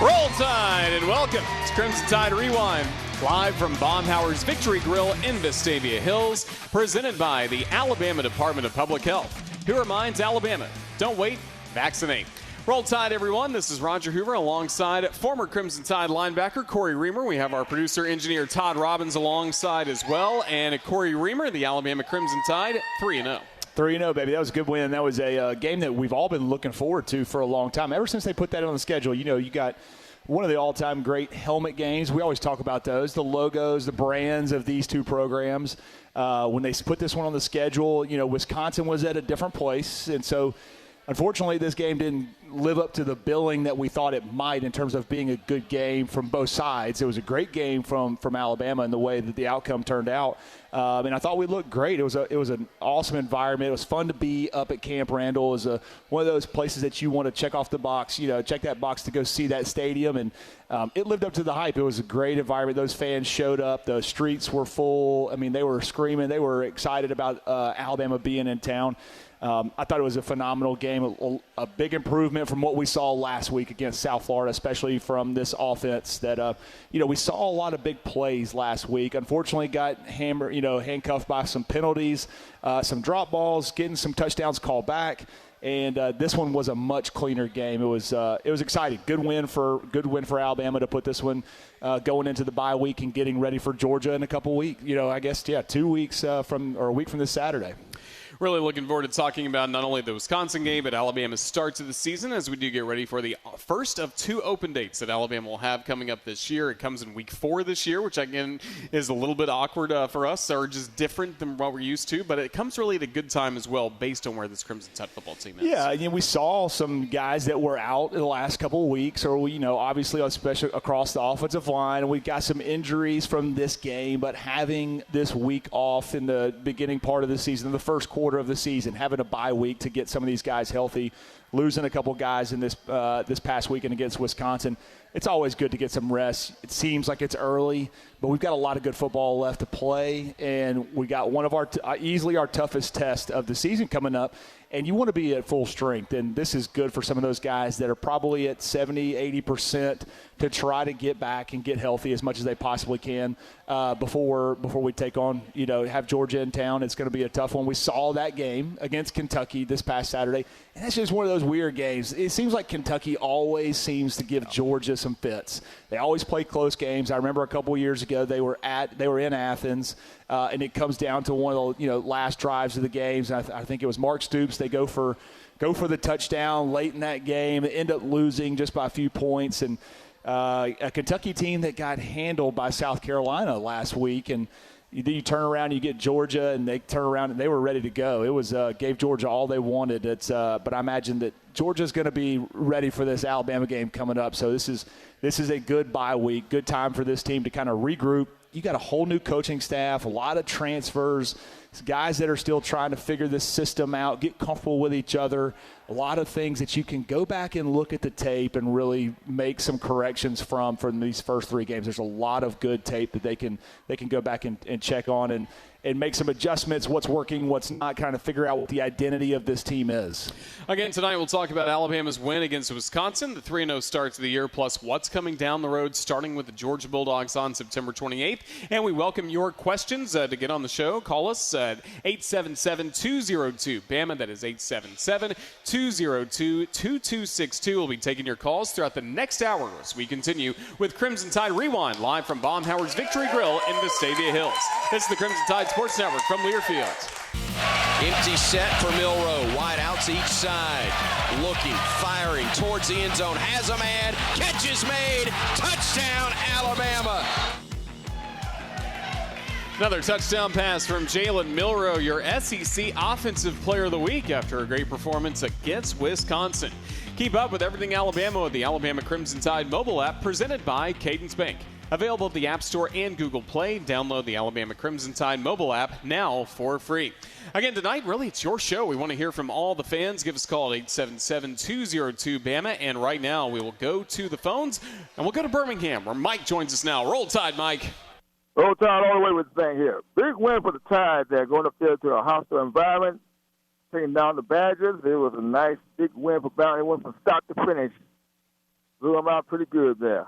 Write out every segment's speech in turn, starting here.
Roll Tide and welcome to Crimson Tide Rewind, live from Baumhower's Victory Grille in Vestavia Hills, presented by the Alabama Department of Public Health, who reminds Alabama, don't wait, vaccinate. Roll Tide, everyone. This is Roger Hoover alongside former Crimson Tide linebacker Cory Reamer. We have our producer, engineer Todd Robbins alongside as well, and Cory Reamer, the Alabama Crimson Tide, 3-0. 3-0, baby. That was a good win. That was a game that we've all been looking forward to for a long time. Ever since they put that on the schedule, you got one of the all-time great helmet games. We always talk about those, the logos, the brands of these two programs. When they put this one on the schedule, Wisconsin was at a different place. And so, unfortunately, this game didn't live up to the billing that we thought it might in terms of being a good game from both sides. It was a great game from Alabama in the way that the outcome turned out. And I thought we looked great. It was an awesome environment. It was fun to be up at Camp Randall. It was one of those places that you want to check off the box, check that box to go see that stadium. And it lived up to the hype. It was a great environment. Those fans showed up. The streets were full. I mean, they were screaming. They were excited about Alabama being in town. I thought it was a phenomenal game, a big improvement from what we saw last week against South Florida, especially from this offense that, we saw a lot of big plays last week. Unfortunately, got handcuffed by some penalties, some drop balls, getting some touchdowns called back. And this one was a much cleaner game. It was exciting. Good win for Alabama to put this one going into the bye week and getting ready for Georgia in a couple weeks. 2 weeks a week from this Saturday. Really looking forward to talking about not only the Wisconsin game, but Alabama's start to the season as we do get ready for the first of two open dates that Alabama will have coming up this year. It comes in week 4 this year, which, again, is a little bit awkward for us, or just different than what we're used to. But it comes really at a good time as well based on where this Crimson Tide football team is. Yeah, we saw some guys that were out in the last couple of weeks, or, obviously especially across the offensive line. And we got some injuries from this game, but having this week off in the beginning part of the season, the first quarter of the season, having a bye week to get some of these guys healthy, losing a couple guys in this past weekend against Wisconsin. It's always good to get some rest. It seems like it's early, but we've got a lot of good football left to play, and we got one of our easily our toughest test of the season coming up, and you want to be at full strength, and this is good for some of those guys that are probably at 70, 80% to try to get back and get healthy as much as they possibly can before we take on, have Georgia in town. It's going to be a tough one. We saw that game against Kentucky this past Saturday, and that's just one of those weird games. It seems like Kentucky always seems to give Georgia some fits. They always play close games. I remember a couple of years ago they were in Athens, and it comes down to one of the last drives of the games. I think it was Mark Stoops. They go for the touchdown late in that game. They end up losing just by a few points, and a Kentucky team that got handled by South Carolina last week, and you turn around, you get Georgia, and they turn around and they were ready to go. It was gave Georgia all they wanted. But I imagine that Georgia's going to be ready for this Alabama game coming up. So this is a good bye week, good time for this team to kind of regroup. You got a whole new coaching staff, a lot of transfers, guys that are still trying to figure this system out, get comfortable with each other. A lot of things that you can go back and look at the tape and really make some corrections from these first 3 games. There's a lot of good tape that they can go back and check on and make some adjustments, what's working, what's not, kind of figure out what the identity of this team is. Again, tonight we'll talk about Alabama's win against Wisconsin, the 3-0 start to the year, plus what's coming down the road, starting with the Georgia Bulldogs on September 28th. And we welcome your questions to get on the show. Call us at 877-202-BAMA. That is 877-202-2262. We'll be taking your calls throughout the next hour as we continue with Crimson Tide Rewind, live from Baumhower's Victory Grille in Vestavia Hills. This is the Crimson Tide Sports Network from Learfield. Empty set for Milroe. Wide outs each side. Looking, firing towards the end zone. Has a man. Catch is made. Touchdown, Alabama. Another touchdown pass from Jalen Milroe, your SEC Offensive Player of the Week after a great performance against Wisconsin. Keep up with everything Alabama with the Alabama Crimson Tide mobile app presented by Cadence Bank. Available at the App Store and Google Play. Download the Alabama Crimson Tide mobile app now for free. Again, tonight, really, it's your show. We want to hear from all the fans. Give us a call at 877-202-BAMA. And right now, we will go to the phones, and we'll go to Birmingham, where Mike joins us now. Roll Tide, Mike. Roll Tide all the way with the thing here. Big win for the Tide there, going up there to a hostile environment, taking down the Badgers. It was a nice big win for Bounty. It went from start to finish. Blew them out pretty good there.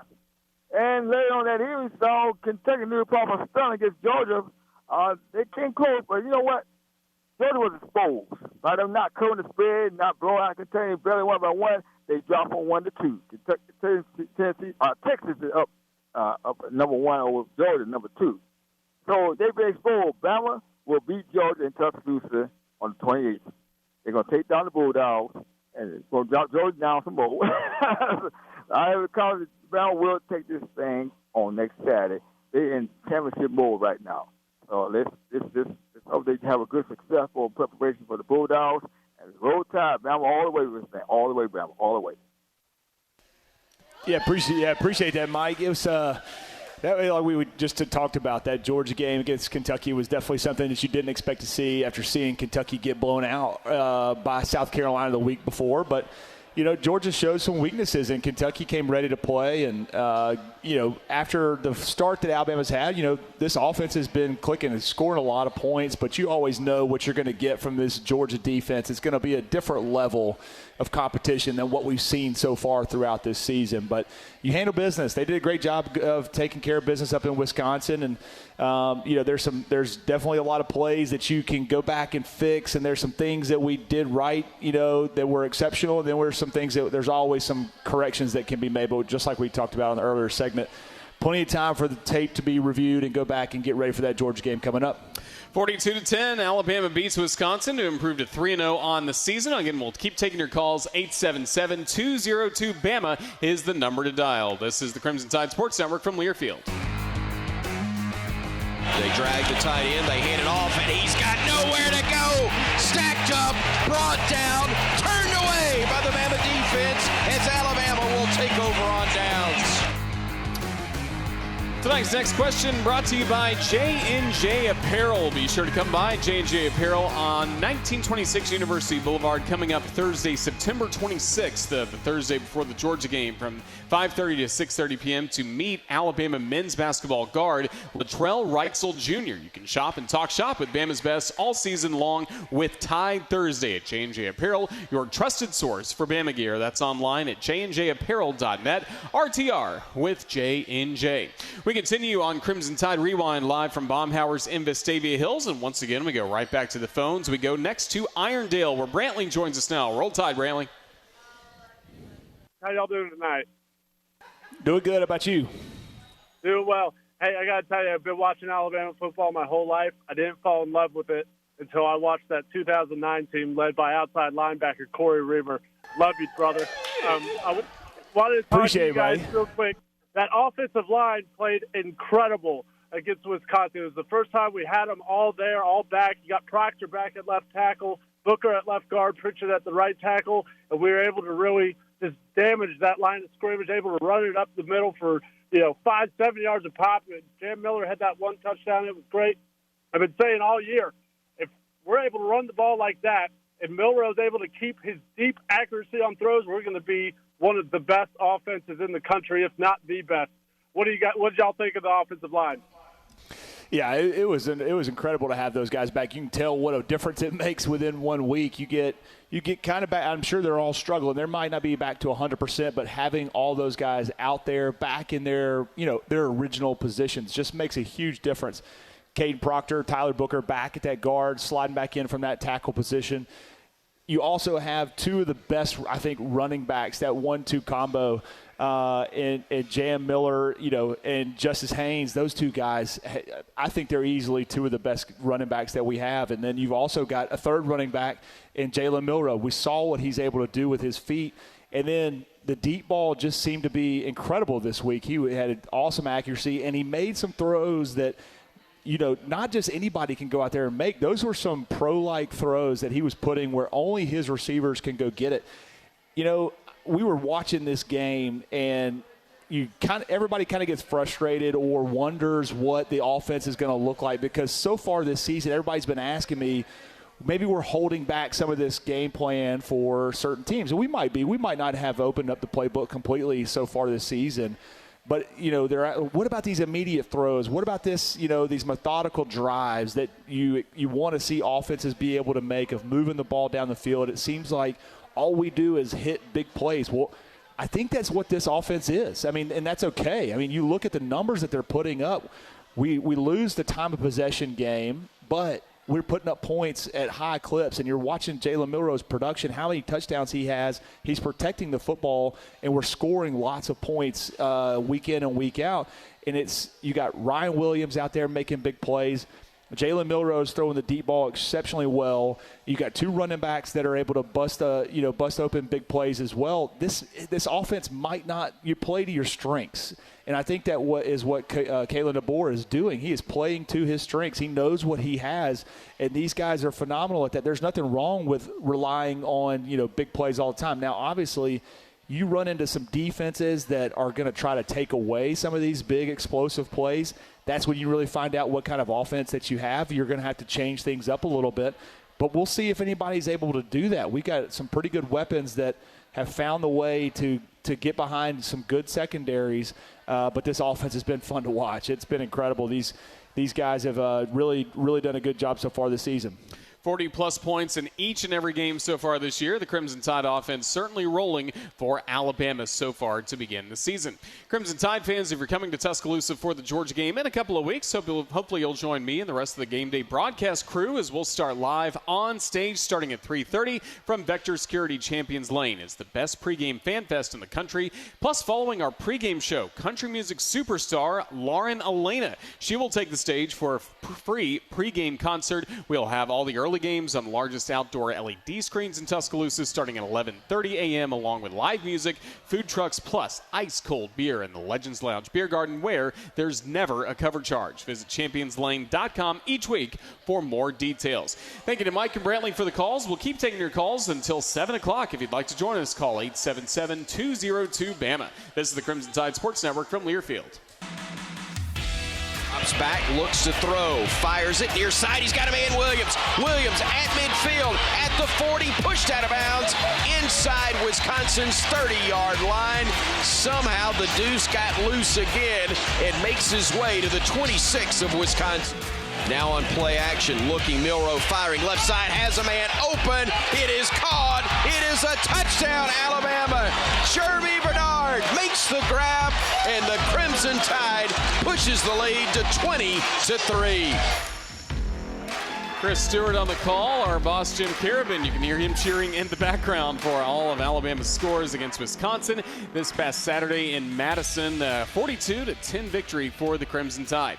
And later on that evening, saw Kentucky New Proper stun against Georgia. They came close, but you know what? Georgia was exposed. By them not covering the spread, not blowing out Kentucky barely 1-1, they dropped from 1-2. Texas is up number 1 over Georgia, number 2. So they've been exposed. Bama will beat Georgia in Tuscaloosa on the 28th. They're going to take down the Bulldogs, and it's going to drop Georgia down some more. I have a confidence Bama will take this thing on next Saturday. They're in championship mode right now. So let's hope they have a good, successful preparation for the Bulldogs. And roll tide, Bama all the way with this thing. All the way, Bama, all the way. Yeah, appreciate that, Mike. It was that way, like we just talked about, that Georgia game against Kentucky was definitely something that you didn't expect to see after seeing Kentucky get blown out by South Carolina the week before. But you know, Georgia showed some weaknesses, and Kentucky came ready to play. And, you know, after the start that Alabama's had, you know, this offense has been clicking and scoring a lot of points, but you always know what you're going to get from this Georgia defense. It's going to be a different level of competition than what we've seen so far throughout this season. But you handle business. They did a great job of taking care of business up in Wisconsin. And, you know, there's definitely a lot of plays that you can go back and fix, and there's some things that we did right, you know, that were exceptional. And then there's some things that there's always some corrections that can be made. But just like we talked about in the earlier segment, plenty of time for the tape to be reviewed and go back and get ready for that Georgia game coming up. 42-10, Alabama beats Wisconsin to improve to 3-0 on the season. Again, we'll keep taking your calls. 877-202-BAMA is the number to dial. This is the Crimson Tide Sports Network from Learfield. They drag the tight end, they hand it off, and he's got nowhere to go. Stacked up, brought down, turned away by the Bama defense as Alabama will take over on downs. Tonight's next question brought to you by J&J Apparel. Be sure to come by J&J Apparel on 1926 University Boulevard coming up Thursday, September 26th, the Thursday before the Georgia game from 5:30 to 6:30 p.m. to meet Alabama men's basketball guard Latrell Reitzel Jr. You can shop and talk shop with Bama's best all season long with Tide Thursday at J&J Apparel, your trusted source for Bama gear. That's online at jnjapparel.net. RTR with J&J. We continue on Crimson Tide Rewind live from Baumhower's in Vestavia Hills. And once again, we go right back to the phones. We go next to Irondale, where Brantley joins us now. Roll Tide, Brantley. How y'all doing tonight? Doing good. How about you? Doing well. Hey, I got to tell you, I've been watching Alabama football my whole life. I didn't fall in love with it until I watched that 2009 team led by outside linebacker Cory Reamer. Love you, brother. I wanted to talk to you guys real quick. That offensive line played incredible against Wisconsin. It was the first time we had them all there, all back. You got Proctor back at left tackle, Booker at left guard, Pritchard at the right tackle, and we were able to really just damage that line of scrimmage, able to run it up the middle for, 5-7 yards a pop. Jam Miller had that one touchdown. It was great. I've been saying all year, if we're able to run the ball like that, and Milroe's able to keep his deep accuracy on throws, we're going to be one of the best offenses in the country, if not the best. What did y'all think of the offensive line? Yeah, it was incredible to have those guys back. You can tell what a difference it makes within 1 week. You get kind of back. I'm sure they're all struggling. They might not be back to 100%, but having all those guys out there back in their original positions just makes a huge difference. Caden Proctor, Tyler Booker back at that guard, sliding back in from that tackle position. You also have two of the best, I think, running backs, that 1-2 combo, and Jam Miller, and Justice Haynes. Those two guys, I think they're easily two of the best running backs that we have. And then you've also got a third running back in Jalen Milroe. We saw what he's able to do with his feet. And then the deep ball just seemed to be incredible this week. He had an awesome accuracy, and he made some throws that – not just anybody can go out there and make. Those were some pro-like throws that he was putting where only his receivers can go get it. We were watching this game, and everybody kind of gets frustrated or wonders what the offense is going to look like, because so far this season, everybody's been asking me, maybe we're holding back some of this game plan for certain teams. And we might be. We might not have opened up the playbook completely so far this season. But, what about these immediate throws? What about this, these methodical drives that you want to see offenses be able to make of moving the ball down the field? It seems like all we do is hit big plays. Well, I think that's what this offense is. I mean, and that's okay. I mean, you look at the numbers that they're putting up. We lose the time of possession game, but we're putting up points at high clips, and you're watching Jalen Milroe's production, how many touchdowns he has. He's protecting the football, and we're scoring lots of points week in and week out. And you got Ryan Williams out there making big plays. Jalen Milroe's throwing the deep ball exceptionally well. You got two running backs that are able to bust open big plays as well. This offense might not you play to your strengths, and I think that what Kalen DeBoer is doing. He is playing to his strengths. He knows what he has, and these guys are phenomenal at that. There's nothing wrong with relying on big plays all the time. Now, obviously, you run into some defenses that are going to try to take away some of these big explosive plays. That's when you really find out what kind of offense that you have. You're going to have to change things up a little bit. But we'll see if anybody's able to do that. We got some pretty good weapons that have found the way to get behind some good secondaries. But this offense has been fun to watch. It's been incredible. These guys have really done a good job so far this season. 40-plus points in each and every game so far this year. The Crimson Tide offense certainly rolling for Alabama so far to begin the season. Crimson Tide fans, if you're coming to Tuscaloosa for the Georgia game in a couple of weeks, hopefully you'll join me and the rest of the game day broadcast crew as we'll start live on stage starting at 3:30 from Vector Security Champions Lane. It's the best pregame fan fest in the country. Plus, following our pregame show, country music superstar Lauren Elena. She will take the stage for a free pregame concert. We'll have all the early games on the largest outdoor LED screens in Tuscaloosa starting at 11:30 a.m. along with live music, food trucks, plus ice-cold beer in the Legends Lounge Beer Garden where there's never a cover charge. Visit championslane.com each week for more details. Thank you to Mike and Brantley for the calls. We'll keep taking your calls until 7 o'clock. If you'd like to join us, call 877-202-BAMA. This is the Crimson Tide Sports Network from Learfield. Drops back, looks to throw, fires it near side. He's got a man, Williams. Williams at midfield, at the 40, pushed out of bounds, inside Wisconsin's 30-yard line. Somehow the deuce got loose again and makes his way to the 26 of Wisconsin. Now on play action, looking, Milroe firing left side, has a man open. It is caught. It is a touchdown, Alabama. Jeremy Bernard makes the grab, and the Crimson Tide pushes the lead to 20-3. Chris Stewart on the call, our boss Jim Carabin. You can hear him cheering in the background for all of Alabama's scores against Wisconsin this past Saturday in Madison. 42-10 victory for the Crimson Tide.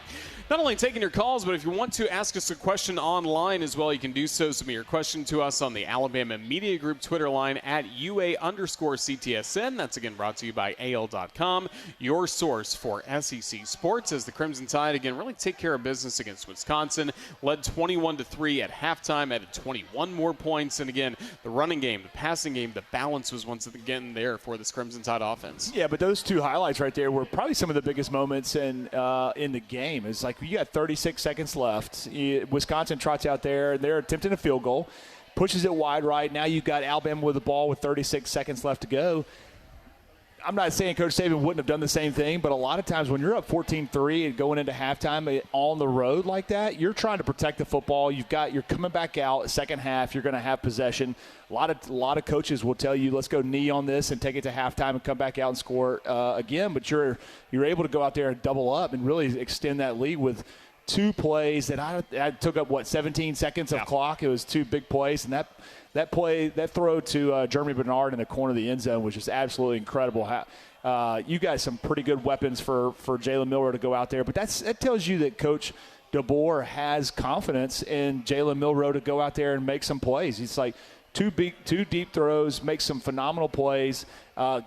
Not only taking your calls, but if you want to ask us a question online as well, you can do so. Submit your question to us on the Alabama Media Group Twitter line at UA_CTSN. That's again brought to you by AL.com, your source for SEC sports, as the Crimson Tide again really take care of business against Wisconsin. Led 21-3 at halftime, added 21 more points. And again, the running game, the passing game, the balance was once again there for this Crimson Tide offense. Yeah, but those two highlights right there were probably some of the biggest moments in the game. It's like you got 36 seconds left. Wisconsin trots out there. They're attempting a field goal. Pushes it wide right. Now you've got Alabama with the ball with 36 seconds left to go. I'm not saying Coach Saban wouldn't have done the same thing, but a lot of times when you're up 14-3 and going into halftime on the road like that, you're trying to protect the football. You're coming back out second half. You're going to have possession. A lot of coaches will tell you, let's go knee on this and take it to halftime and come back out and score again. But you're able to go out there and double up and really extend that lead with two plays that I took up 17 seconds of clock. It was two big plays, and that throw to Jeremy Bernard in the corner of the end zone was just absolutely incredible. You got some pretty good weapons for Jalen Milroe to go out there, but that tells you that Coach DeBoer has confidence in Jalen Milroe to go out there and make some plays. It's like two deep throws, make some phenomenal plays,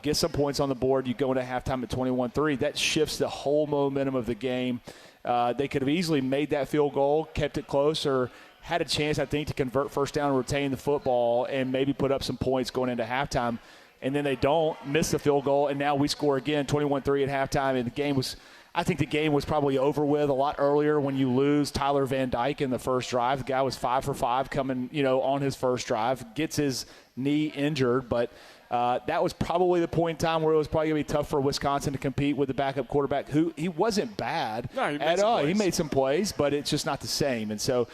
get some points on the board. You go into halftime at 21-3. That shifts the whole momentum of the game. They could have easily made that field goal, kept it close, or had a chance, I think, to convert first down and retain the football and maybe put up some points going into halftime. And then they don't, miss the field goal, and now we score again, 21-3 at halftime. And I think the game was probably over with a lot earlier when you lose Tyler Van Dyke in the first drive. The guy was 5 for 5 coming, on his first drive, gets his knee injured, but that was probably the point in time where it was probably going to be tough for Wisconsin to compete with the backup quarterback, who he wasn't bad at all. He made some plays, but it's just not the same. And so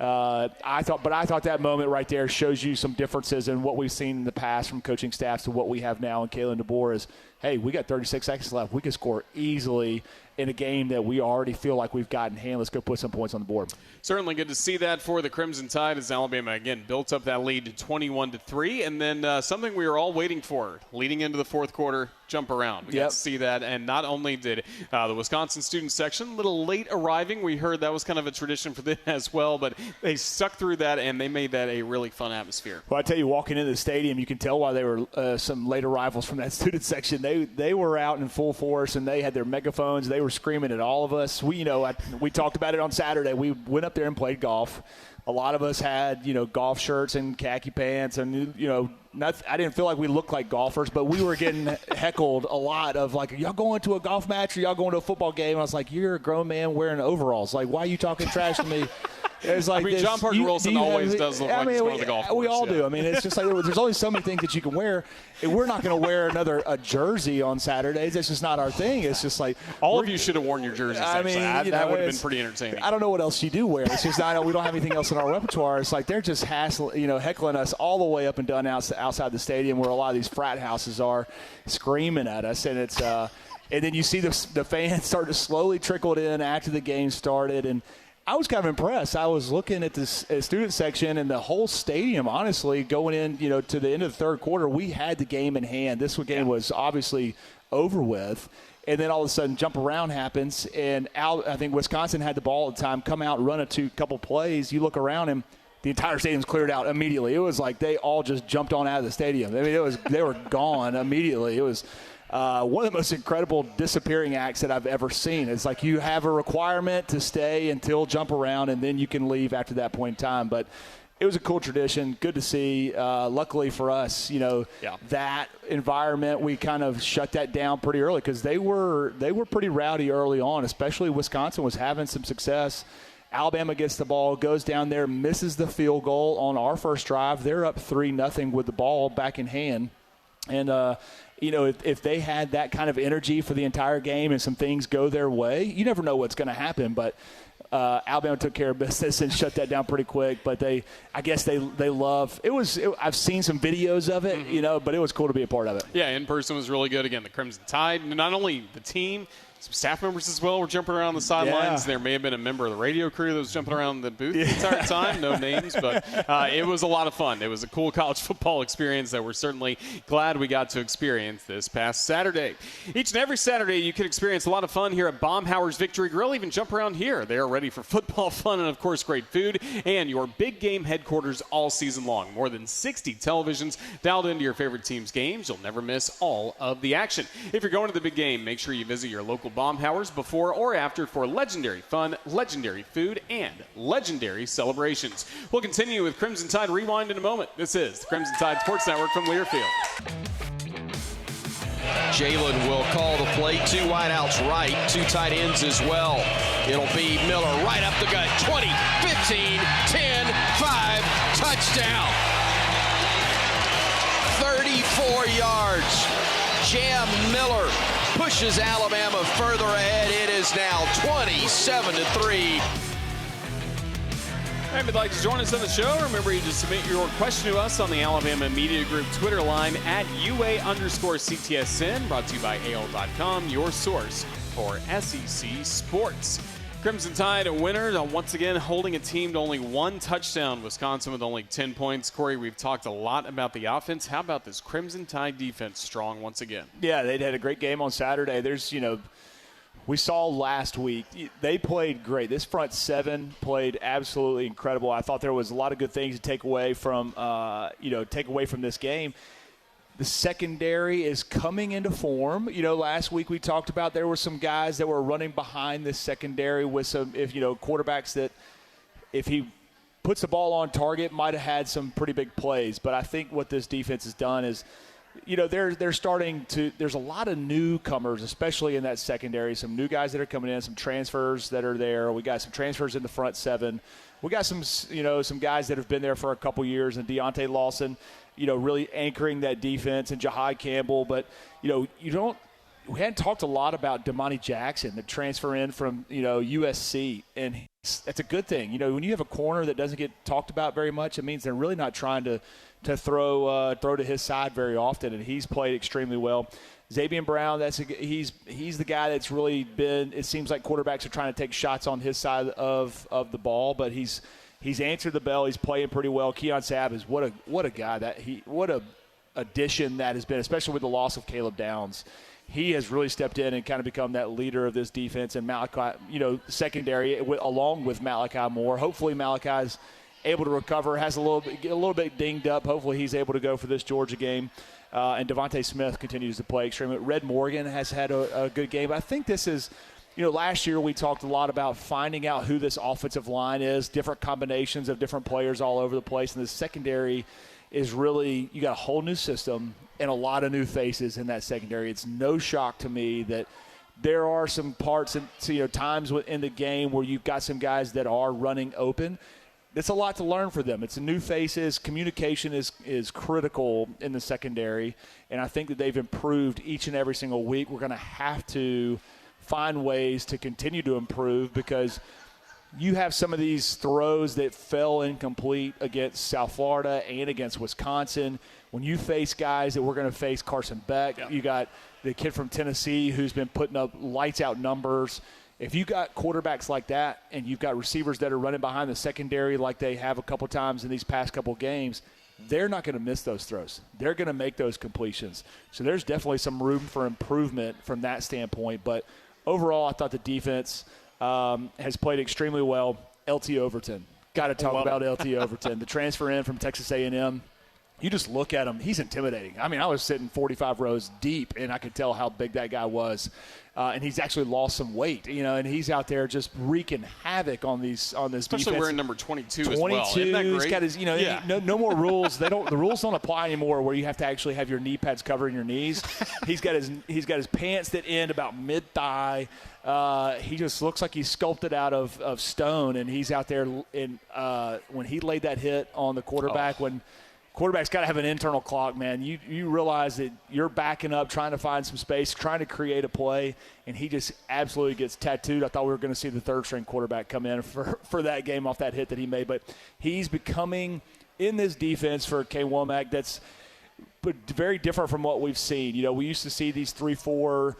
I thought that moment right there shows you some differences in what we've seen in the past from coaching staffs to what we have now in Kalen DeBoer is, hey, we got 36 seconds left. We can score easily in a game that we already feel like we've got in hand. Let's go put some points on the board. Certainly good to see that for the Crimson Tide as Alabama, again, built up that lead to 21-3. And then something we were all waiting for, leading into the fourth quarter, jump around. We got to see that. And not only did the Wisconsin student section, a little late arriving. We heard that was kind of a tradition for them as well. But they stuck through that, and they made that a really fun atmosphere. Well, I tell you, walking into the stadium, you can tell why they were some late arrivals from that student section. They were out in full force, and they had their megaphones. They were screaming at all of us. We talked about it on Saturday. We went up there and played golf. A lot of us had, golf shirts and khaki pants, and, I didn't feel like we looked like golfers, but we were getting heckled a lot of like, y'all going to a golf match or y'all going to a football game? And I was like, you're a grown man wearing overalls. Like, why are you talking trash to me? It's like John Parker Wilson always does look like he's going to the golf course. We all do. I mean, it's just like there's only so many things that you can wear. And we're not going to wear a jersey on Saturdays. That's just not our thing. It's just like all of you should have worn your jerseys. That would have been pretty entertaining. I don't know what else you do wear. It's just we don't have anything else in our repertoire. It's like they're just heckling us all the way up and down outside the stadium where a lot of these frat houses are, screaming at us, and it's and then you see the fans start to slowly trickle in after the game started, and I was kind of impressed. I was looking at this student section and the whole stadium, honestly, going in, to the end of the third quarter, we had the game in hand. This game was obviously over with. And then all of a sudden, jump around happens, and I think Wisconsin had the ball at the time, come out and run a couple plays. You look around and the entire stadium's cleared out immediately. It was like they all just jumped on out of the stadium. I mean, they were gone immediately. It was one of the most incredible disappearing acts that I've ever seen. It's like you have a requirement to stay until jump around, and then you can leave after that point in time. But it was a cool tradition. Good to see. Luckily for us, that environment, we kind of shut that down pretty early because they were pretty rowdy early on, especially Wisconsin was having some success. Alabama gets the ball, goes down there, misses the field goal on our first drive. They're up 3-0 with the ball back in hand. And, if they had that kind of energy for the entire game and some things go their way, you never know what's going to happen. But Alabama took care of business and shut that down pretty quick. But I guess they love it. I've seen some videos of it, but it was cool to be a part of it. Yeah, in person was really good. Again, the Crimson Tide, not only the team, some staff members as well were jumping around the sidelines. Yeah. There may have been a member of the radio crew that was jumping around the booth the entire time. No names, but it was a lot of fun. It was a cool college football experience that we're certainly glad we got to experience this past Saturday. Each and every Saturday, you can experience a lot of fun here at Baumhower's Victory Grille. Even jump around here. They are ready for football fun and, of course, great food. And your big game headquarters all season long. More than 60 televisions dialed into your favorite team's games. You'll never miss all of the action. If you're going to the big game, make sure you visit your local Baumhowers before or after for legendary fun, legendary food, and legendary celebrations. We'll continue with Crimson Tide Rewind in a moment. This is the Crimson Tide Sports Network from Learfield. Jalen will call the play. 2 wideouts right, 2 tight ends as well. It'll be Miller right up the gut. 20, 15, 10, 5, touchdown. 34 yards. Jam Miller pushes Alabama further ahead. It is now 27-3. If you'd like to join us on the show, remember you just submit your question to us on the Alabama Media Group Twitter line at UA_CTSN, brought to you by AL.com, your source for SEC sports. Crimson Tide a winner, once again holding a team to only 1 touchdown. Wisconsin with only 10 points. Corey, we've talked a lot about the offense. How about this Crimson Tide defense strong once again? Yeah, they'd had a great game on Saturday. We saw last week, they played great. This front 7 played absolutely incredible. I thought there was a lot of good things to take away from this game. The secondary is coming into form. Last week we talked about there were some guys that were running behind this secondary with some, quarterbacks that if he puts the ball on target might have had some pretty big plays. But I think what this defense has done is, they're starting to – there's a lot of newcomers, especially in that secondary, some new guys that are coming in, some transfers that are there. We got some transfers in the front 7. We got some guys that have been there for a couple years, and Deontay Lawson, really anchoring that defense, and Jahai Campbell. But, you don't we hadn't talked a lot about Damani Jackson, the transfer in from, USC, and that's a good thing. When you have a corner that doesn't get talked about very much, it means they're really not trying to throw to his side very often, and he's played extremely well. Xavier Brown, he's the guy that's really been – it seems like quarterbacks are trying to take shots on his side of the ball, but he's answered the bell. He's playing pretty well. Keon Savage, what a guy what a addition that has been, especially with the loss of Caleb Downs. He has really stepped in and kind of become that leader of this defense. And Malachi, secondary, along with Malachi Moore. Hopefully Malachi's able to recover, has a little bit dinged up. Hopefully he's able to go for this Georgia game. And Devontae Smith continues to play extremely. Red Morgan has had a good game. I think this is, last year we talked a lot about finding out who this offensive line is, different combinations of different players all over the place. And the secondary is really, you got a whole new system and a lot of new faces in that secondary. It's no shock to me that there are some parts and times in the game where you've got some guys that are running open. It's a lot to learn for them. It's new faces. Communication is critical in the secondary, and I think that they've improved each and every single week. We're going to have to find ways to continue to improve because you have some of these throws that fell incomplete against South Florida and against Wisconsin. When you face guys that we're going to face, Carson Beck, you got the kid from Tennessee who's been putting up lights-out numbers. If you got quarterbacks like that and you've got receivers that are running behind the secondary like they have a couple times in these past couple games, they're not going to miss those throws. They're going to make those completions. So there's definitely some room for improvement from that standpoint. But overall, I thought the defense has played extremely well. LT Overton. Got to talk about LT Overton. The transfer in from Texas A&M. You just look at him, he's intimidating. I mean, I was sitting 45 rows deep, and I could tell how big that guy was. And he's actually lost some weight, and he's out there just wreaking havoc on this Especially defense. Especially wearing number 22 as well. Isn't that great? He's got his, no more rules. The rules don't apply anymore where you have to actually have your knee pads covering your knees. He's got his pants that end about mid-thigh. He just looks like he's sculpted out of stone, and he's out there when he laid that hit on the quarterback when – quarterback's got to have an internal clock, man. You realize that you're backing up, trying to find some space, trying to create a play, and he just absolutely gets tattooed. I thought we were going to see the third-string quarterback come in for that game off that hit that he made. But he's becoming, in this defense for K. Womack, that's very different from what we've seen. We used to see these 3-4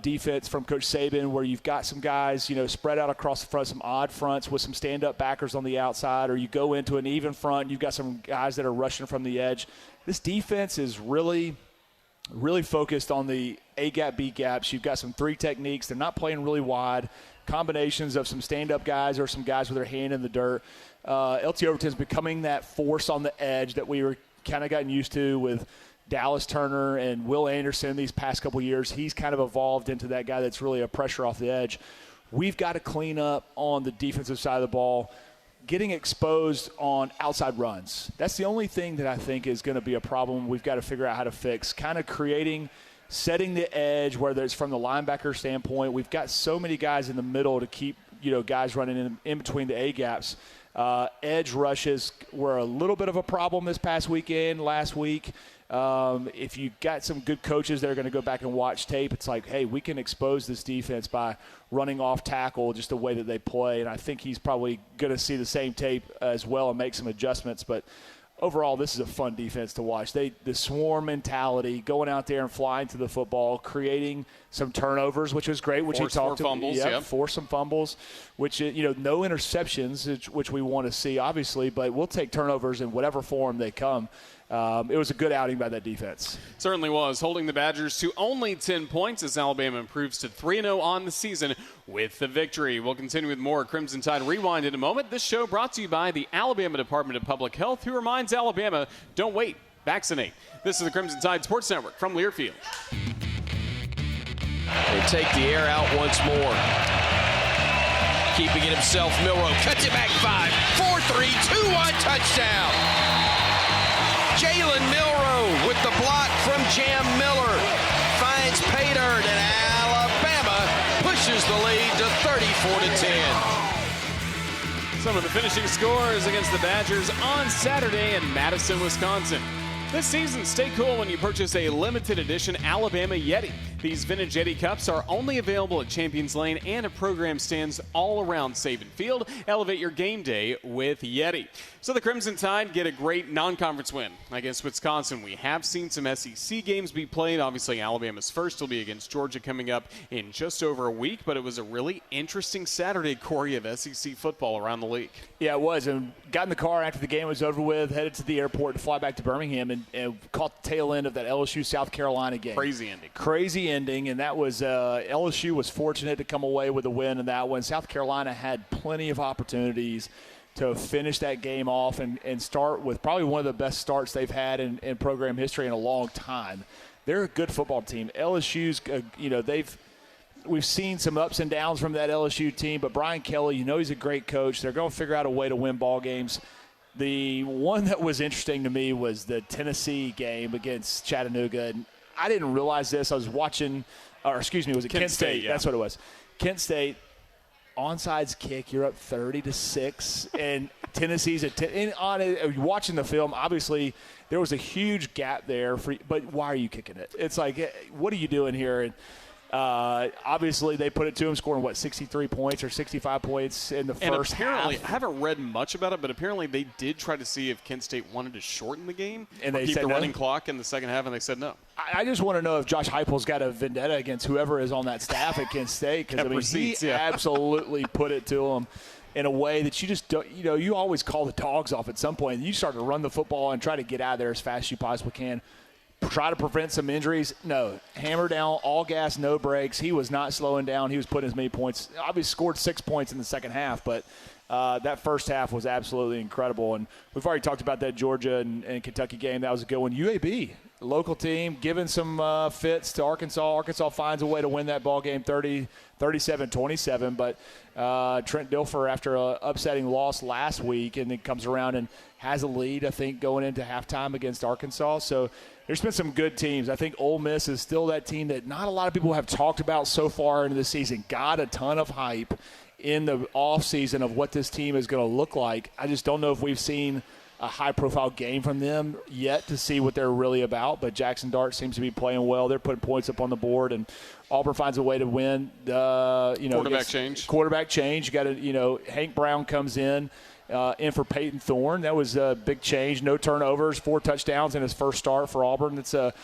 defense from Coach Saban where you've got some guys, spread out across the front, some odd fronts with some stand-up backers on the outside, or you go into an even front and you've got some guys that are rushing from the edge. This defense is really, really focused on the A-gap, B-gaps. You've got some three techniques. They're not playing really wide. Combinations of some stand-up guys or some guys with their hand in the dirt. LT Overton's becoming that force on the edge that we were kind of gotten used to with Dallas Turner and Will Anderson these past couple years. He's kind of evolved into that guy that's really a pressure off the edge. We've got to clean up on the defensive side of the ball, getting exposed on outside runs. That's the only thing that I think is going to be a problem we've got to figure out how to fix, kind of setting the edge, whether it's from the linebacker standpoint. We've got so many guys in the middle to keep guys running in between the A-gaps. Edge rushes were a little bit of a problem this past weekend, last week. If you got some good coaches that are going to go back and watch tape, it's like, hey, we can expose this defense by running off tackle, just the way that they play. And I think he's probably going to see the same tape as well and make some adjustments. But overall, this is a fun defense to watch. The swarm mentality, going out there and flying to the football, creating some turnovers, which was great. Which force you talked about. Fumbles, yep. Force some fumbles, which no interceptions, which we want to see, obviously. But we'll take turnovers in whatever form they come. It was a good outing by that defense. Certainly was, holding the Badgers to only 10 points as Alabama improves to 3-0 on the season with the victory. We'll continue with more Crimson Tide Rewind in a moment. This show brought to you by the Alabama Department of Public Health, who reminds Alabama, don't wait, vaccinate. This is the Crimson Tide Sports Network from Learfield. They take the air out once more. Keeping it himself, Milroe cuts it back 5, 4-3, 2-1 touchdown. Jalen Milroe with the block from Jam Miller finds pay dirt, and Alabama pushes the lead to 34-10. Some of the finishing scores against the Badgers on Saturday in Madison, Wisconsin. This season, stay cool when you purchase a limited edition Alabama Yeti. These vintage Yeti cups are only available at Champions Lane and at program stands all around Saban Field. Elevate your game day with Yeti. So the Crimson Tide get a great non-conference win against Wisconsin. We have seen some SEC games be played. Obviously, Alabama's first will be against Georgia coming up in just over a week, but it was a really interesting Saturday, Cory, of SEC football around the league. Yeah, it was. And got in the car after the game was over with, headed to the airport to fly back to Birmingham, and caught the tail end of that LSU-South Carolina game. Crazy ending, and that was LSU was fortunate to come away with a win in that one. South Carolina had plenty of opportunities to finish that game off and start with probably one of the best starts they've had in program history in a long time. They're a good football team. LSU's, we've seen some ups and downs from that LSU team, but Brian Kelly, he's a great coach. They're going to figure out a way to win ball games. The one that was interesting to me was the Tennessee game against Chattanooga. And I didn't realize this. I was watching, was it Kent State? Yeah. That's what it was. Kent State, onside kick, you're up 30-6, and Tennessee's watching the film, obviously there was a huge gap there, but why are you kicking it? It's like, what are you doing here? And obviously, they put it to him, scoring, 63 points or 65 points in the first half. I haven't read much about it, but apparently they did try to see if Kent State wanted to shorten the game and or keep the running clock in the second half, and they said no. I just want to know if Josh Heupel's got a vendetta against whoever is on that staff at Kent State, because he absolutely put it to him in a way that you just don't, you always call the dogs off at some point. You start to run the football and try to get out of there as fast as you possibly can. Try to prevent some injuries. No. Hammer down, all gas, no brakes. He was not slowing down. He was putting as many points. Obviously scored 6 points in the second half, but that first half was absolutely incredible. And we've already talked about that Georgia and Kentucky game. That was a good one. UAB, local team, giving some fits to Arkansas. Arkansas finds a way to win that ball game 37-27. But Trent Dilfer, after an upsetting loss last week, and then comes around and has a lead, I think, going into halftime against Arkansas. So there's been some good teams. I think Ole Miss is still that team that not a lot of people have talked about so far into the season. Got a ton of hype in the offseason of what this team is going to look like. I just don't know if we've seen a high-profile game from them yet to see what they're really about. But Jackson Dart seems to be playing well. They're putting points up on the board, and Auburn finds a way to win. Quarterback change. You got to, Hank Brown comes in for Peyton Thorne. That was a big change. No turnovers, 4 touchdowns in his first start for Auburn. It's and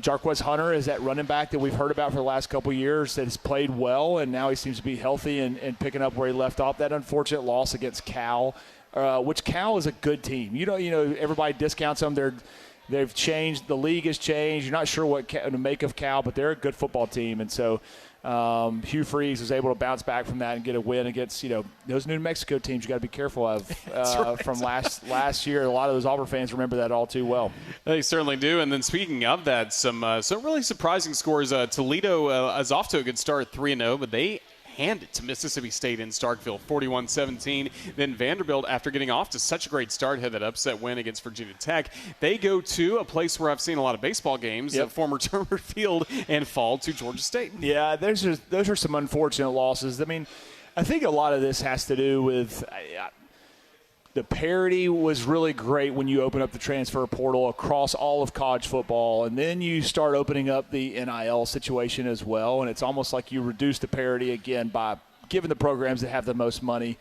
Jarquez Hunter is that running back that we've heard about for the last couple of years that has played well, and now he seems to be healthy and picking up where he left off. That unfortunate loss against Cal, which Cal is a good team. Everybody discounts them. They've changed. The league has changed. You're not sure what to make of Cal, but they're a good football team, and so Hugh Freeze was able to bounce back from that and get a win against those New Mexico teams. You got to be careful of from last year. A lot of those Auburn fans remember that all too well. They certainly do. And then speaking of that, some really surprising scores. Toledo is off to a good start, 3-0, but they handed to Mississippi State in Starkville, 41-17. Then Vanderbilt, after getting off to such a great start, had that upset win against Virginia Tech. They go to a place where I've seen a lot of baseball games, former Turner Field, and fall to Georgia State. Yeah, those are some unfortunate losses. I mean, I think a lot of this has to do with the parity was really great when you open up the transfer portal across all of college football, and then you start opening up the NIL situation as well, and it's almost like you reduce the parity again by giving the programs that have the most money.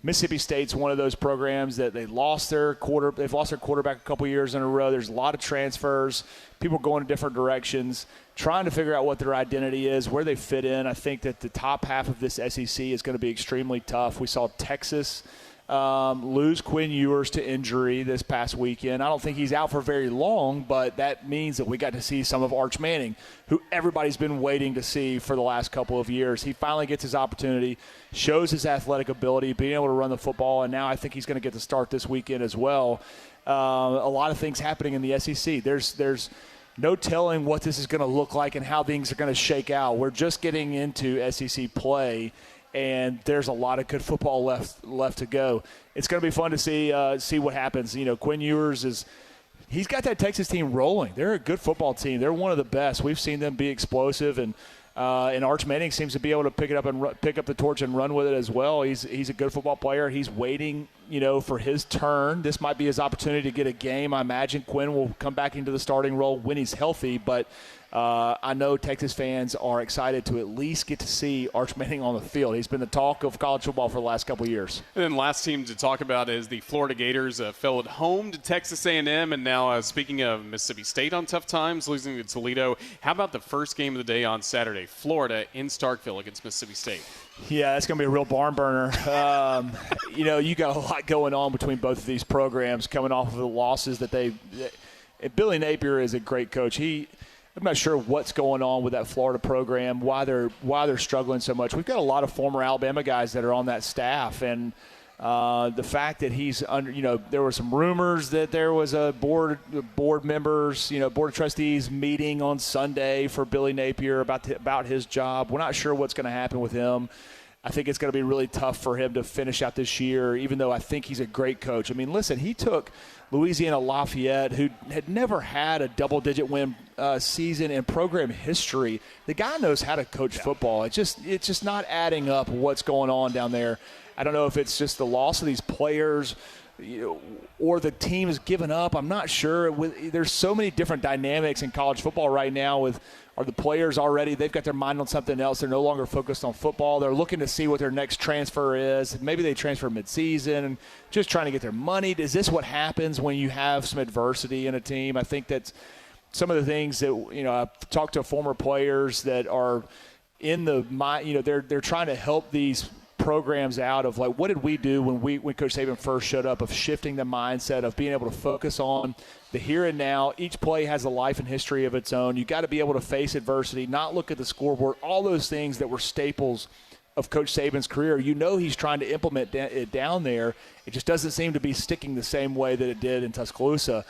Mississippi State's one of those programs that they've lost their quarterback a couple years in a row. There's a lot of transfers, people going in different directions, trying to figure out what their identity is, where they fit in. I think that the top half of this SEC is going to be extremely tough. We saw Texas lose Quinn Ewers to injury this past weekend. I don't think he's out for very long, but that means that we got to see some of Arch Manning, who everybody's been waiting to see for the last couple of years. He finally gets his opportunity, shows his athletic ability, being able to run the football, and now I think he's going to get to start this weekend as well. A lot of things happening in the SEC. There's no telling what this is going to look like and how things are going to shake out. We're just getting into SEC play, and there's a lot of good football left to go. It's going to be fun to see what happens. Quinn Ewers he's got that Texas team rolling. They're a good football team. They're one of the best. We've seen them be explosive, and And Arch Manning seems to be able to pick it up and pick up the torch and run with it as well. He's a good football player. He's waiting, for his turn. This might be his opportunity to get a game. I imagine Quinn will come back into the starting role when he's healthy, but I know Texas fans are excited to at least get to see Arch Manning on the field. He's been the talk of college football for the last couple of years. And then last team to talk about is the Florida Gators. Fell at home to Texas A&M, and now speaking of Mississippi State on tough times, losing to Toledo. How about the first game of the day on Saturday? Florida in Starkville against Mississippi State. Yeah, that's going to be a real barn burner. You got a lot going on between both of these programs coming off of the losses that Billy Napier is a great coach. I'm not sure what's going on with that Florida program, why they're struggling so much. We've got a lot of former Alabama guys that are on that staff, and the fact that he's under, there were some rumors that there was a board members, board of trustees meeting on Sunday for Billy Napier about his job. We're not sure what's going to happen with him. I think it's going to be really tough for him to finish out this year, even though I think he's a great coach. I mean, listen, he took Louisiana Lafayette, who had never had a double-digit win season in program history. The guy knows how to coach football. It's just not adding up what's going on down there. I don't know if it's just the loss of these players, or the team has given up. I'm not sure. There's so many different dynamics in college football right now. Are the players already, they've got their mind on something else. They're no longer focused on football. They're looking to see what their next transfer is. Maybe they transfer midseason and just trying to get their money. Is this what happens when you have some adversity in a team? I think that's some of the things that, I've talked to former players that are in the mind, they're trying to help these programs out of, like, what did we do when Coach Saban first showed up, of shifting the mindset of being able to focus on the here and now. Each play has a life and history of its own. You got to be able to face adversity, not look at the scoreboard, all those things that were staples of Coach Saban's career. He's trying to implement it down there. It just doesn't seem to be sticking the same way that it did in Tuscaloosa.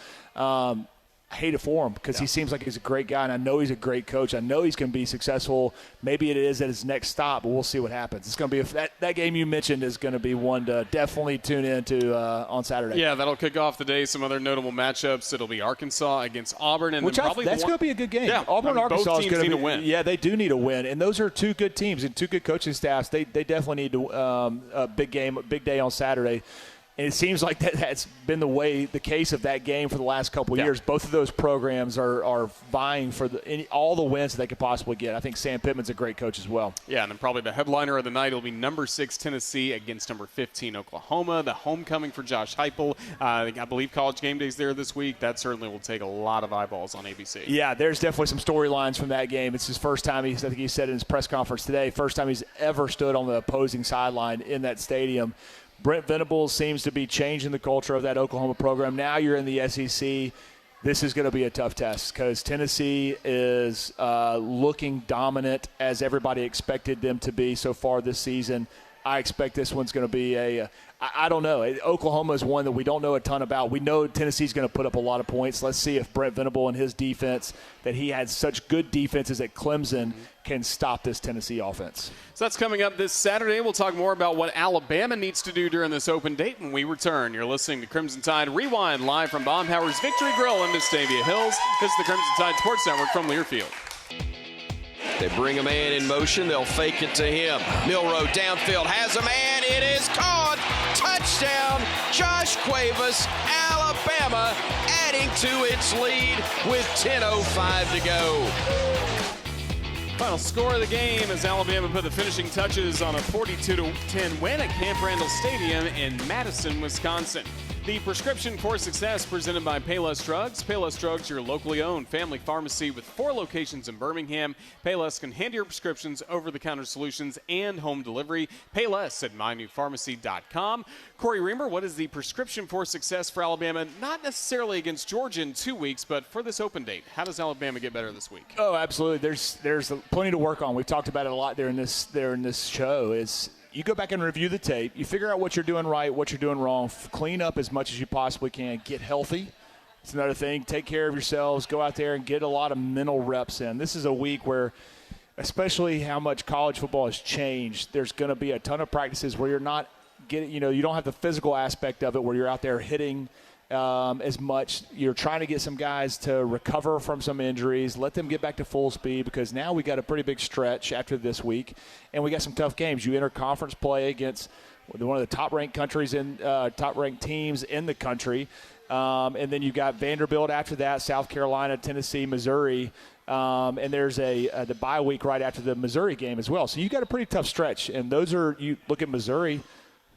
I hate it for him because he seems like he's a great guy, and I know he's a great coach. I know he's going to be successful. Maybe it is at his next stop, but we'll see what happens. It's going to be that game you mentioned is going to be one to definitely tune into on Saturday. Yeah, that'll kick off the day. Some other notable matchups. It'll be Arkansas against Auburn, and that's going to be a good game. Yeah, Auburn and Arkansas both is going need to a win. Yeah, they do need a win, and those are two good teams and two good coaching staffs. They definitely need a big day on Saturday. And it seems like that's been the case of that game for the last couple of years. Both of those programs are vying for all the wins that they could possibly get. I think Sam Pittman's a great coach as well. Yeah, and then probably the headliner of the night will be number 6 Tennessee against number 15 Oklahoma. The homecoming for Josh Heupel. I believe College Game Day's there this week. That certainly will take a lot of eyeballs on ABC. Yeah, there's definitely some storylines from that game. It's his first time. I think he said in his press conference today, first time he's ever stood on the opposing sideline in that stadium. Brent Venables seems to be changing the culture of that Oklahoma program. Now you're in the SEC. This is going to be a tough test because Tennessee is looking dominant as everybody expected them to be so far this season. I expect this one's going to be I don't know. Oklahoma is one that we don't know a ton about. We know Tennessee's going to put up a lot of points. Let's see if Brent Venable and his defense, that he had such good defenses at Clemson, can stop this Tennessee offense. So that's coming up this Saturday. We'll talk more about what Alabama needs to do during this open date when we return. You're listening to Crimson Tide Rewind live from Baumhower's Victory Grille in Vestavia Hills. This is the Crimson Tide Sports Network from Learfield. They bring a man in motion. They'll fake it to him. Milroe downfield has a man. It is caught. Touchdown. Josh Cuevas, Alabama, adding to its lead with 10:05 to go. Final score of the game as Alabama put the finishing touches on a 42-10 win at Camp Randall Stadium in Madison, Wisconsin. The Prescription for Success presented by Payless Drugs. Payless Drugs, your locally owned family pharmacy with 4 locations in Birmingham. Payless can hand your prescriptions, over-the-counter solutions, and home delivery. Payless at mynewpharmacy.com. Cory Reamer, what is the Prescription for Success for Alabama? Not necessarily against Georgia in 2 weeks, but for this open date. How does Alabama get better this week? Oh, absolutely. There's plenty to work on. We've talked about it a lot there in this show. You go back and review the tape. You figure out what you're doing right, what you're doing wrong. Clean up as much as you possibly can. Get healthy. It's another thing. Take care of yourselves. Go out there and get a lot of mental reps in. This is a week where, especially how much college football has changed, there's going to be a ton of practices where you're not getting, you don't have the physical aspect of it where you're out there hitting as much. You're trying to get some guys to recover from some injuries, let them get back to full speed, because now we got a pretty big stretch after this week, and we got some tough games. You enter conference play against one of the top-ranked top-ranked teams in the country, and then you've got Vanderbilt after that, South Carolina, Tennessee, Missouri, and there's the bye week right after the Missouri game as well. So you got a pretty tough stretch, and those are, you look at Missouri,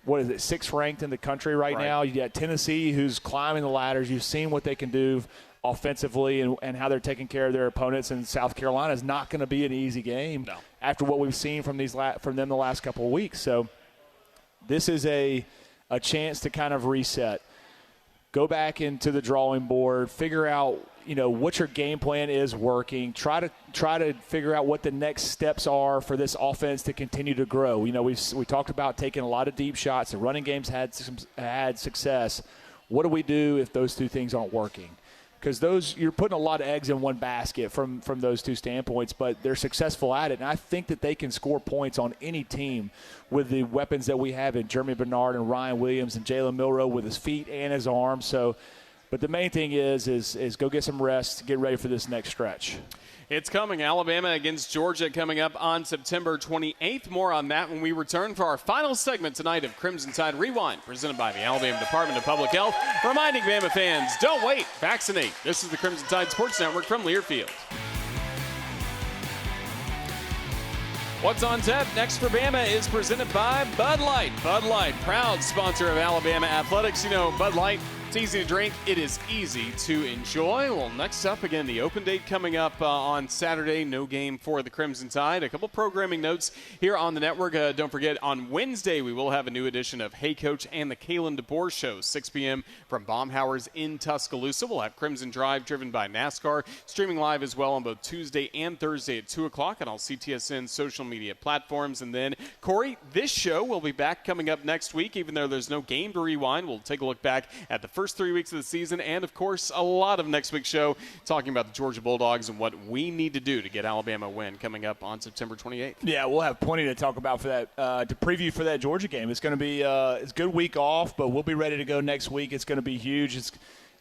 what is it, 6th ranked in the country right now. You got Tennessee, who's climbing the ladders. You've seen what they can do offensively and how they're taking care of their opponents. And South Carolina is not going to be an easy game after what we've seen from them the last couple of weeks. So this is a chance to kind of reset, go back into the drawing board, figure out what your game plan is working. Try to figure out what the next steps are for this offense to continue to grow. We talked about taking a lot of deep shots. The running game's had success. What do we do if those two things aren't working? Because you're putting a lot of eggs in one basket from those two standpoints, but they're successful at it. And I think that they can score points on any team with the weapons that we have in Jeremy Bernard and Ryan Williams and Jalen Milroe with his feet and his arms. But the main thing is go get some rest, get ready for this next stretch. It's coming. Alabama against Georgia coming up on September 28th. More on that when we return for our final segment tonight of Crimson Tide Rewind, presented by the Alabama Department of Public Health. Reminding Bama fans, don't wait, vaccinate. This is the Crimson Tide Sports Network from Learfield. What's on tap next for Bama is presented by Bud Light. Bud Light, proud sponsor of Alabama Athletics. Bud Light, it's easy to drink. It is easy to enjoy. Well, next up, again, the open date coming up on Saturday. No game for the Crimson Tide. A couple programming notes here on the network. Don't forget, on Wednesday, we will have a new edition of Hey Coach and the Kalen DeBoer Show, 6 p.m. from Baumhower's in Tuscaloosa. We'll have Crimson Drive driven by NASCAR, streaming live as well on both Tuesday and Thursday at 2 o'clock on all CTSN social media platforms. And then, Cory, this show will be back coming up next week. Even though there's no game to rewind, we'll take a look back at the first 3 weeks of the season, and of course a lot of next week's show talking about the Georgia Bulldogs and what we need to do to get Alabama a win coming up on September 28th. Yeah, we'll have plenty to talk about for that, to preview for that Georgia game. It's going to be it's a good week off, but we'll be ready to go next week. It's going to be huge.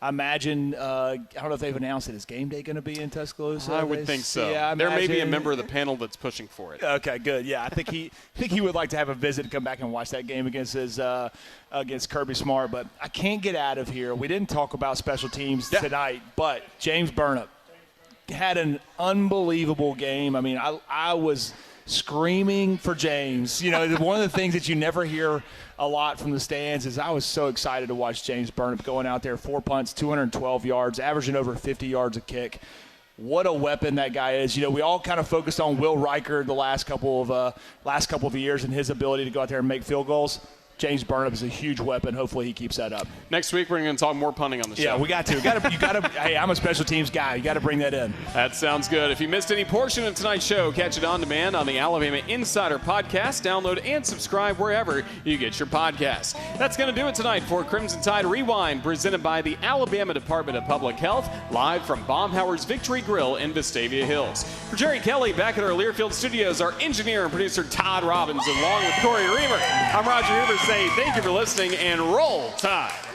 I imagine, I don't know if they've announced it. Is game day going to be in Tuscaloosa? I would think so. Yeah, there may be a member of the panel that's pushing for it. Okay, good. Yeah, I think he would like to have a visit and come back and watch that game against Kirby Smart. But I can't get out of here. We didn't talk about special teams tonight, but James Burnip had an unbelievable game. I mean, I was screaming for James. One of the things that you never hear a lot from the stands is I was so excited to watch James Burnip going out there, 4 punts, 212 yards, averaging over 50 yards a kick. What a weapon that guy is. We all kind of focused on Will Riker the last couple of years and his ability to go out there and make field goals. James Burnip is a huge weapon. Hopefully he keeps that up. Next week, we're going to talk more punting on the show. Yeah, we got to. You got to. Hey, I'm a special teams guy. You got to bring that in. That sounds good. If you missed any portion of tonight's show, catch it on demand on the Alabama Insider Podcast. Download and subscribe wherever you get your podcasts. That's going to do it tonight for Crimson Tide Rewind, presented by the Alabama Department of Public Health, live from Baumhower's Victory Grille in Vestavia Hills. For Jerry Kelly, back at our Learfield studios, our engineer and producer Todd Robbins, along with Cory Reamer, I'm Roger Hoover saying thank you for listening and roll Tide.